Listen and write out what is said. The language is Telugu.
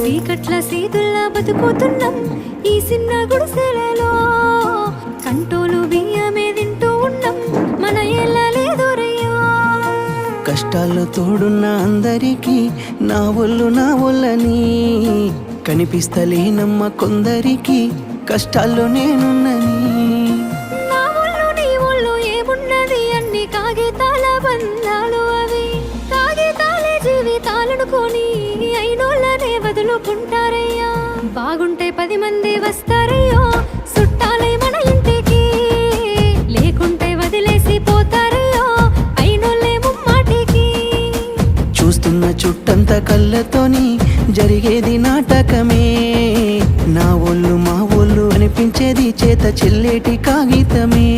చీకట్ల సీతుల్లా బతుకుతున్నాం ఈ చిన్న గుడిసెలలో. కంటోలు బియ్యమే తింటూ ఉన్నాం మన ఎల్లలేదోరయ్యా. కష్టాల్లో తోడున్న అందరికీ నా ఒళ్ళని కనిపిస్తలేనమ్మ కొందరికి కష్టాల్లో నేనున్నని. నా ఒళ్ళు నీ ఒళ్ళు ఏమున్నది అన్ని కాగితాల బంధాలు అవి. కాగితాలే జీవితాలనుకొని అయినోళ్ళనే వదులుకుంటారయ్యా. బాగుంటే 10 మంది వస్తారయ్యో చుట్టాలే మన ఇంటికి. లేకుంటే వదిలేసి పోతారయ్యో అయినోళ్ళే ముమ్మాటికి. చూస్తున్న చుట్టంత కళ్ళతోని జరిగేది నాటకమే. నా ఒళ్ళు మా ఒళ్ళు అనిపించేది చేత చెల్లేటి కాగితమే.